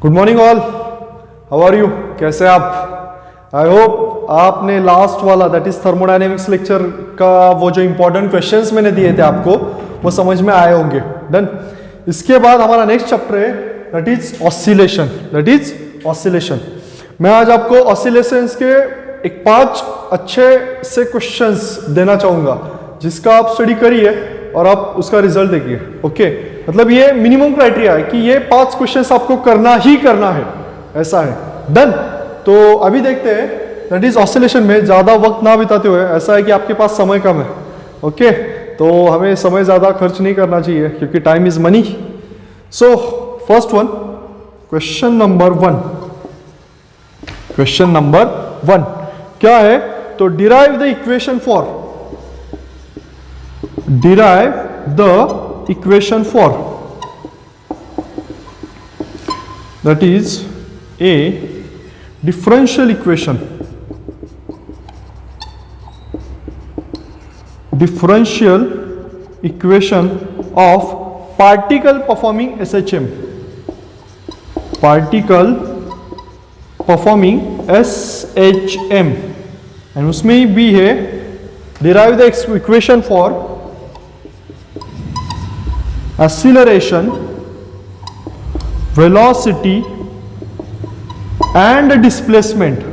Good morning all, how are you? कैसे आप? I hope आपने लास्ट वाला दैट इज थर्मोडायनेमिक्स लेक्चर का वो जो इंपॉर्टेंट क्वेश्चंस मैंने दिए थे आपको वो समझ में आए होंगे। डन। इसके बाद हमारा नेक्स्ट चैप्टर है that is oscillation. That is oscillation. मैं आज आपको ऑसिलेशंस के एक 5 अच्छे से क्वेश्चंस देना चाहूंगा जिसका आप स्टडी करिए और आप उसका रिजल्ट देखिए। ओके, मतलब ये मिनिमम क्राइटेरिया है कि ये 5 क्वेश्चंस आपको करना ही करना है, ऐसा है। डन। तो अभी देखते हैं दैट इज ऑसिलेशन में ज्यादा वक्त ना बिताते हुए, ऐसा है कि आपके पास समय कम है। ओके, तो हमें समय ज्यादा खर्च नहीं करना चाहिए क्योंकि time is money. So first one, question number 1। Question number 1 क्या है? तो derive the equation for, derive the equation for, that is a differential equation, differential equation of particle performing SHM, particle performing SHM, and उसमें भी है derive the equation for acceleration, velocity and displacement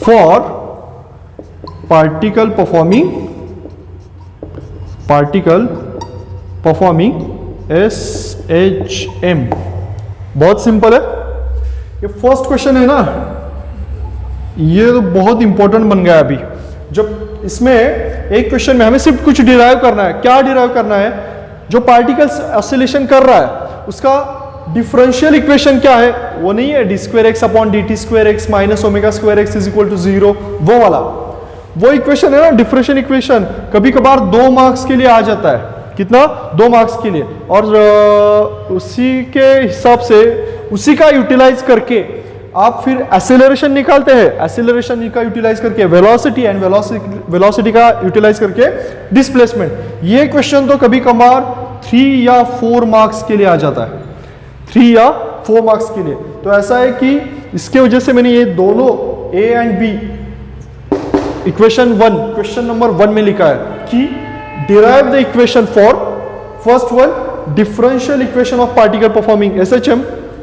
for particle performing SHM। बहुत simple है ये first question है ना, ये तो बहुत इंपॉर्टेंट बन गया अभी। जब इसमें एक क्वेश्चन में हमें सिर्फ कुछ डिराइव करना है। क्या डिराइव करना है? जो पार्टिकल्स ऑसिलेशन कर रहा है उसका डिफरेंशियल इक्वेशन क्या है? वो नहीं है d2x upon dt2x minus omega square x is equal to 0, वो वाला। वो इक्वेशन है ना डिफरेंशियल इक्वेशन, कभी कभार 2 मार्क्स के लिए आ जाता है। कितना? 2 मार्क्स के लिए। और उसी के हिसाब से उसी का यूटिलाइज करके आप फिर एक्सेलरेशन निकालते हैं, एक्सेलरेशन का यूटिलाइज करके वेलोसिटी एंड वेलोसिटी का यूटिलाइज करके डिस्प्लेसमेंट। ये क्वेश्चन तो कभी कभार 3 या 4 मार्क्स के लिए आ जाता है, 3 या 4 मार्क्स के लिए। तो ऐसा है कि इसके वजह से मैंने ये दोनों A and B equation 1 question number 1 में लिखा है कि derive the equation for first one differential equation of particle performing SHM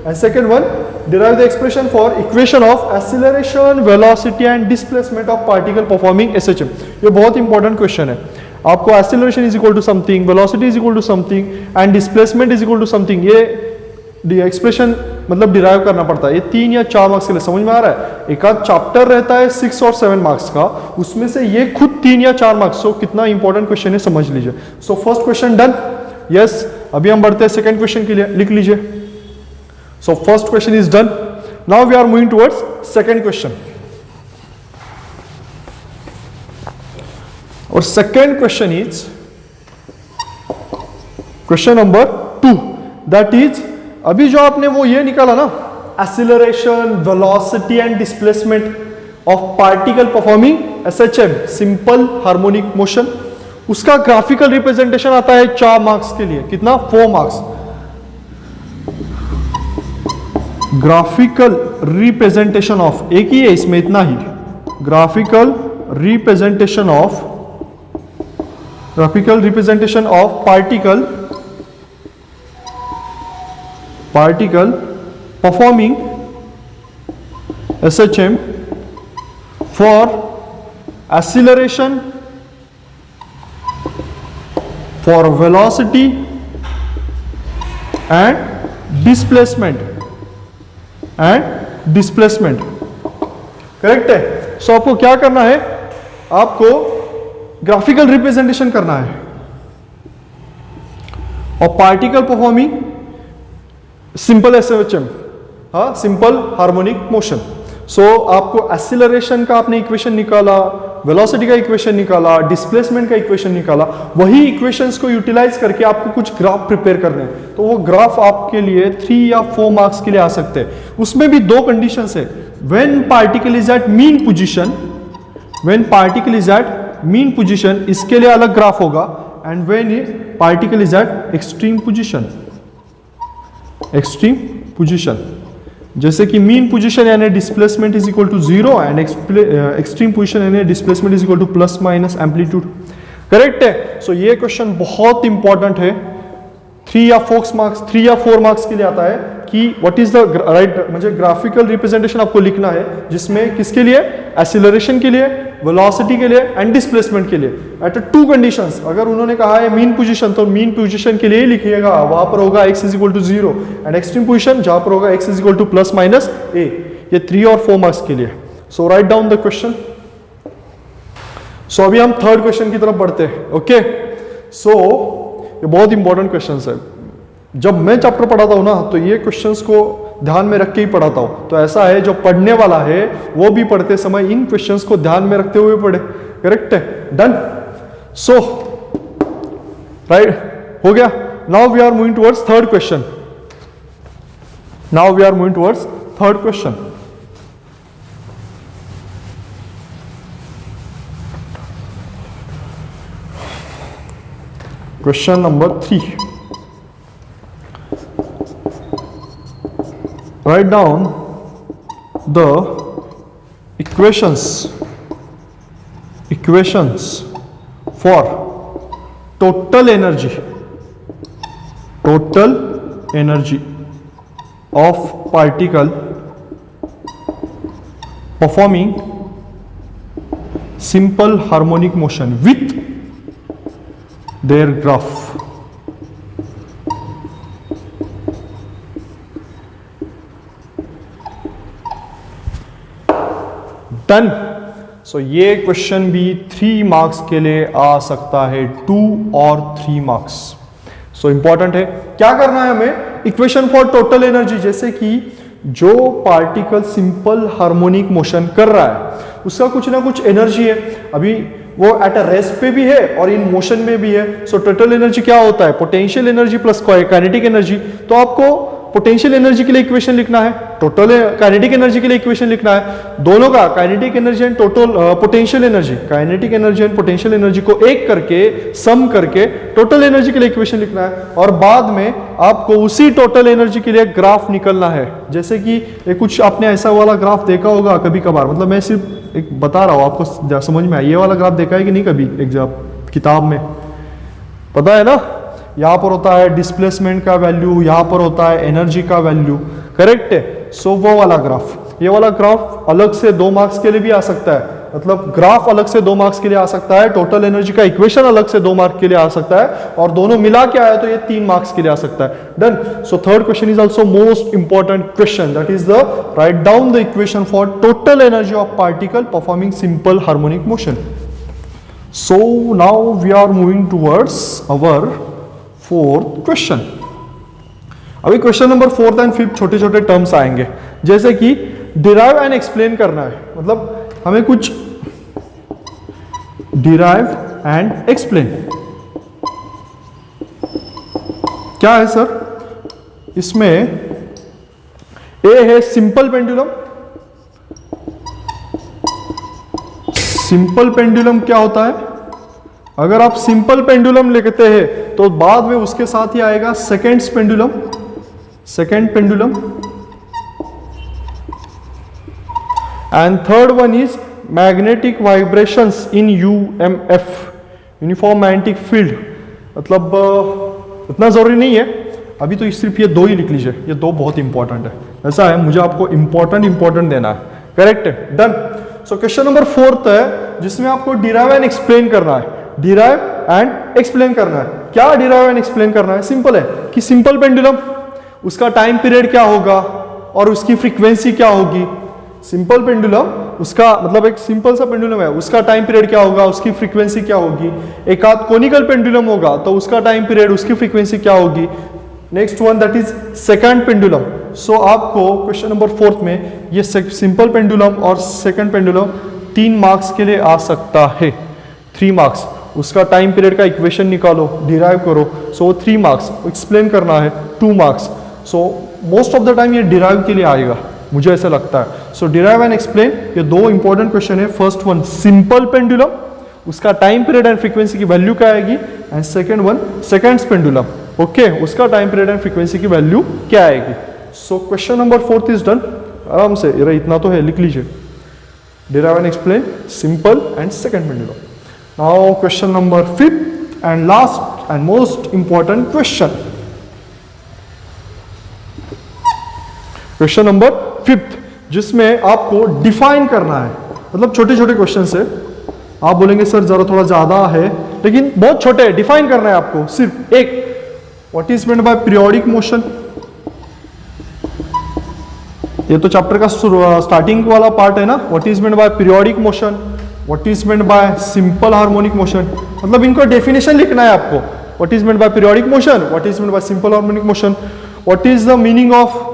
and second one derive the expression for equation of acceleration, velocity and displacement of particle performing SHM। ये बहुत important question है। आपको acceleration is equal to something, velocity is equal to something and displacement is equal to something, ये expression मतलब derive करना पड़ता है। ये 3 या 4 मार्क्स के लिए। समझ में आ रहा है? एक आध चैप्टर रहता है 6 और 7 मार्क्स का, उसमें से ये खुद 3 या 4 मार्क्स। सो कितना इंपॉर्टेंट क्वेश्चन है समझ लीजिए। So first question done. Yes, अभी हम बढ़ते हैं सेकेंड क्वेश्चन के लिए। लिख लीजिए। So first question is done. Now we are moving towards second question. Our second question is question number 2. That is अभी जो आपने वो ये निकाला ना, acceleration, velocity and displacement of particle performing SHM, simple harmonic motion, उसका graphical representation आता है 4 मार्क्स के लिए। कितना? 4 मार्क्स। ग्राफिकल रिप्रेजेंटेशन ऑफ, एक ही है इसमें, इतना ही। Graphical representation of particle performing SHM for acceleration, for velocity and displacement. Correct है? सो आपको क्या करना है? आपको ग्राफिकल रिप्रेजेंटेशन करना है और पार्टिकल परफॉर्मिंग सिंपल SHM, हाँ, सिंपल हार्मोनिक मोशन। सो आपको एक्सीलरेशन का आपने इक्वेशन निकाला, वेलोसिटी का इक्वेशन निकाला, डिस्प्लेसमेंट का इक्वेशन निकाला, वही इक्वेशंस को यूटिलाइज करके आपको कुछ ग्राफ प्रिपेयर करने हैं। तो वो ग्राफ आपके लिए 3 या 4 मार्क्स के लिए आ सकते हैं। उसमें भी 2 कंडीशंस है। When particle is at mean position, इसके लिए अलग ग्राफ होगा, and when it particle is at extreme position, extreme position, जैसे कि मीन पोजीशन यानी displacement is equal to 0 and extreme position यानी displacement is equal to plus minus amplitude. Correct है। So ये क्वेश्चन बहुत इंपॉर्टेंट है, 3 या 4 मार्क्स के लिए आता है कि व्हाट इज द राइट, मुझे ग्राफिकल रिप्रेजेंटेशन आपको लिखना है जिसमें किसके लिए, एक्सीलरेशन के लिए, वेलोसिटी के लिए एंड डिस्प्लेसमेंट के लिए एट 2 कंडीशंस। अगर उन्होंने कहा है मीन पोजीशन तो मीन पोजीशन के लिए ही लिखिएगा, वहां पर होगा x is equal to 0 and extreme position जहां पर होगा x is equal to plus minus a। ये 3 और 4 मार्क्स के लिए। So write down the question. So अभी हम थर्ड क्वेश्चन की तरफ बढ़ते हैं। ओके, सो ये बहुत इंपॉर्टेंट क्वेश्चन है। जब मैं चैप्टर पढ़ाता हूं ना तो ये क्वेश्चंस को ध्यान में रख के ही पढ़ाता हूं। तो ऐसा है जो पढ़ने वाला है वो भी पढ़ते समय इन क्वेश्चंस को ध्यान में रखते हुए पढ़े। करेक्ट है, डन। सो राइट, हो गया। Now we are moving towards third question. Now we are moving towards third question. Question number 3. Write down the equations for total energy of particle performing simple harmonic motion with their graph. Done. So ये question भी 3 marks के लिए आ सकता है, 2 और 3 marks. So important है। क्या करना है हमें, इक्वेशन फॉर टोटल एनर्जी, जैसे कि जो पार्टिकल सिंपल हार्मोनिक मोशन कर रहा है उसका कुछ ना कुछ एनर्जी है, अभी वो एट अ रेस्ट पे भी है और इन मोशन में भी है। सो टोटल एनर्जी क्या होता है, potential energy plus kinetic energy. तो आपको पोटेंशियल एनर्जी के लिए इक्वेशन लिखना है, टोटल काइनेटिक एनर्जी के लिए इक्वेशन लिखना है। दोनों का kinetic energy and total potential energy, kinetic energy and potential energy को एक करके सम करके टोटल एनर्जी के लिए इक्वेशन लिखना है और बाद में आपको उसी टोटल एनर्जी के लिए ग्राफ निकलना है। जैसे कि कुछ आपने ऐसा वाला ग्राफ देखा होगा कभी कभार, मतलब मैं सिर्फ एक बता रहा हूं आपको समझ में आए, ये वाला ग्राफ देखा है कि नहीं कभी एग्जाम किताब में, पता है ना, यहां पर होता है डिस्प्लेसमेंट का वैल्यू, यहां पर होता है एनर्जी का वैल्यू। करेक्ट है। सो वो वाला ग्राफ, ये वाला ग्राफ अलग से 2 मार्क्स के लिए भी आ सकता है, मतलब ग्राफ अलग से 2 मार्क्स के लिए आ सकता है, टोटल एनर्जी का इक्वेशन अलग से 2 मार्क्स के लिए आ सकता है और दोनों मिला के आया तो ये 3 मार्क्स के लिए आ सकता है। Done. So third question is also most important question, that is the write down the equation for total energy of particle performing simple harmonic motion. So now we are moving towards our fourth question. अभी question number 4th and 5th छोटे छोटे terms आएंगे, जैसे कि derive and explain करना है, मतलब हमें कुछ डिराइव एंड एक्सप्लेन। क्या है सर, इसमें ए है सिंपल पेंडुलम। सिंपल पेंडुलम क्या होता है, अगर आप सिंपल पेंडुलम लिखते हैं तो बाद में उसके साथ ही आएगा second pendulum, second pendulum, and third one is magnetic vibrations in UMF, uniform magnetic field. मतलब इतना जरूरी नहीं है अभी, तो सिर्फ ये 2 ही लिख लीजिए, ये 2 बहुत इंपॉर्टेंट है। ऐसा है, मुझे आपको इंपॉर्टेंट देना है। करेक्ट है, done. So question number 4th है जिसमें आपको डिराइव एंड एक्सप्लेन करना है, डिराइव एंड एक्सप्लेन करना है। क्या डिराइव एंड एक्सप्लेन करना है, सिंपल है कि सिंपल पेंडुलम उसका टाइम पीरियड क्या होगा और उसकी फ्रीक्वेंसी क्या होगी। सिंपल पेंडुलम उसका मतलब एक सिंपल सा पेंडुलम है, उसका टाइम पीरियड क्या होगा, उसकी फ्रीक्वेंसी क्या होगी। एक आध कोनिकल पेंडुलम होगा तो उसका टाइम पीरियड, उसकी फ्रीक्वेंसी क्या होगी। Next one that is second pendulum. So आपको क्वेश्चन नंबर 4th में ये सिंपल पेंडुलम और सेकंड पेंडुलम 3 मार्क्स के लिए आ सकता है, 3 मार्क्स। उसका टाइम पीरियड का इक्वेशन निकालो, डिराइव करो, सो 3 मार्क्स। एक्सप्लेन करना है 2 marks. So most of the time ये डिराइव के लिए आएगा, मुझे ऐसा लगता है। सो डिराइव एंड एक्सप्लेन, ये 2 इंपॉर्टेंट क्वेश्चन है। फर्स्ट वन सिंपल पेंडुलम, उसका टाइम पीरियड एंड फ्रीक्वेंसी की वैल्यू क्या आएगी, and second one seconds pendulum, okay, उसका टाइम पीरियड एंड फ्रीक्वेंसी की वैल्यू क्या आएगी। So question number 4 is done. आराम से इतना तो है, लिख लीजिए, derive and explain simple and second pendulum. Now question number 5th and last and most important question. Question number 5th जिसमें आपको डिफाइन करना है, मतलब छोटे छोटे क्वेश्चन से। आप बोलेंगे सर जरा थोड़ा ज्यादा है, लेकिन बहुत छोटे है, डिफाइन करना है आपको सिर्फ एक, what is meant by periodic motion. ये तो चैप्टर का स्टार्टिंग वाला पार्ट है ना, what is meant by periodic motion, what is meant by simple harmonic motion, मतलब इनको डेफिनेशन लिखना है आपको। What is meant by periodic motion, what is meant by simple harmonic motion, what is the meaning of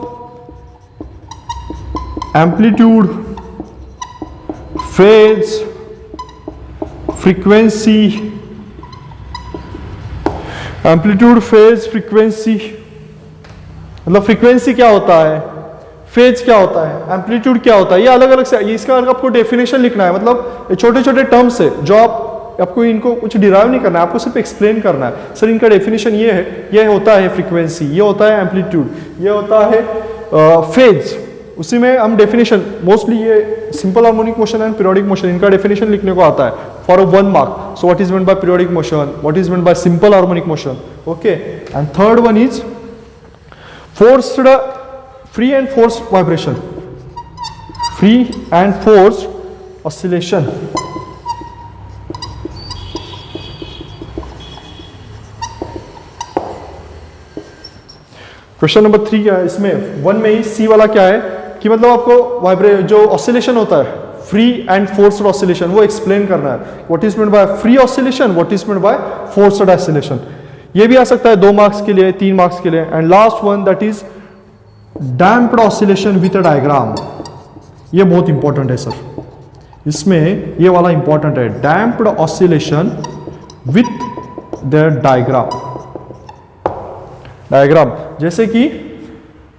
amplitude, phase, frequency, amplitude, phase, frequency, मतलब frequency क्या होता है, phase क्या होता है, एम्पलीट्यूड क्या होता है, ये अलग अलग से, इसका आपको डेफिनेशन लिखना है। मतलब ये छोटे छोटे टर्म्स है जो आपको इनको कुछ डिराइव नहीं करना है, आपको सिर्फ एक्सप्लेन करना है। सर इनका डेफिनेशन ये है, ये होता है फ्रीक्वेंसी, ये होता है एम्पलीट्यूड, ये होता है फेज। उसी में हम डेफिनेशन मोस्टली ये simple harmonic motion and periodic motion, इनका डेफिनेशन लिखने को आता है for 1 mark. So what is meant by periodic motion, what is meant by simple harmonic motion, okay. And third one is forced, free and forced vibration, free and forced oscillation, question number 3 क्या है इसमें, 1 में ही सी वाला क्या है कि मतलब आपको वाइब्रेट जो ऑसिलेशन होता है, फ्री एंड फोर्स्ड ऑसिलेशन, वो एक्सप्लेन करना है। What is meant by free oscillation, what is meant by forced oscillation. ये भी आ सकता है 2 मार्क्स के लिए, 3 मार्क्स के लिए। And last one that is damped oscillation with a diagram. ये बहुत इंपॉर्टेंट है सर, इसमें ये वाला इंपॉर्टेंट है, damped oscillation with the diagram. Diagram जैसे कि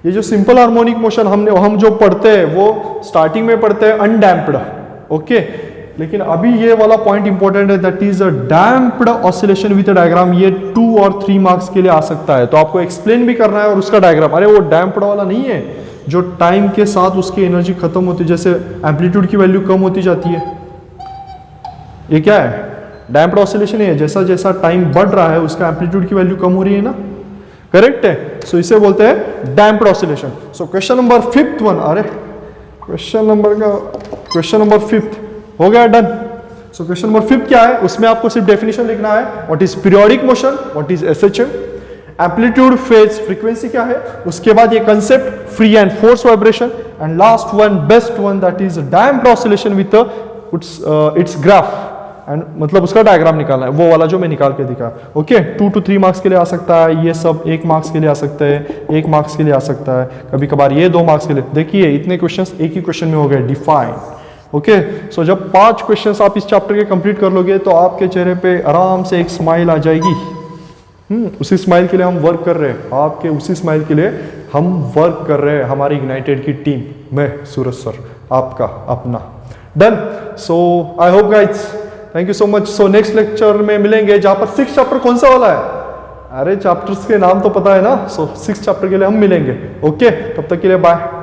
ये जो सिंपल हार्मोनिक मोशन हम जो पढ़ते हैं वो स्टार्टिंग में पढ़ते हैं अनडैम्प्ड, ओके, लेकिन अभी ये वाला पॉइंट इंपॉर्टेंट है, that is a damped oscillation with diagram. ये 2 और 3 मार्क्स के लिए आ सकता है, तो आपको एक्सप्लेन भी करना है और उसका डायग्राम। अरे वो डैम्प्ड वाला नहीं है जो टाइम के साथ उसकी एनर्जी खत्म होती है, जैसे एम्पलीट्यूड की वैल्यू कम होती जाती है, ये क्या है, डैम्प्ड ऑसिलेशन है। जैसा जैसा टाइम बढ़ रहा है उसका एम्पलीट्यूड की वैल्यू कम हो रही है ना, करेक्ट है। सो इसे बोलते हैं damped oscillation. So question number 5th one, अरे क्वेश्चन नंबर 5th हो गया, डन। सो क्वेश्चन नंबर 5 क्या है, उसमें आपको सिर्फ डेफिनेशन लिखना है। What is periodic motion, what is SHM, amplitude, phase, frequency क्या है, उसके बाद ये concept free and force vibration, and last one best one that is damped oscillation with its graph, and मतलब उसका डायग्राम निकालना है, वो वाला जो मैं निकाल के दिखा, ओके। 2 to 3 मार्क्स के लिए आ सकता है, ये सब 1 मार्क्स के लिए आ सकता है, 1 मार्क्स के लिए आ सकता है, कभी कभार ये 2 मार्क्स के लिए। देखिए इतने क्वेश्चंस एक ही क्वेश्चन में हो गए, डिफाइन, ओके। सो जब 5 क्वेश्चंस आप इस चैप्टर के कंप्लीट कर लोगे तो आपके चेहरे पे आराम से एक स्माइल आ जाएगी। उसी स्माइल के लिए हम वर्क कर रहे हैं, आपके उसी स्माइल के लिए हम वर्क कर रहे हैं, हमारी इग्नाइटेड की टीम, मैं सूरज सर आपका अपना, done. So I hope guys, thank you so much. So next lecture में मिलेंगे जहां पर 6th चैप्टर कौन सा वाला है, अरे चैप्टर्स के नाम तो पता है ना। सो 6th चैप्टर के लिए हम मिलेंगे, ओके। तब तक के लिए बाय।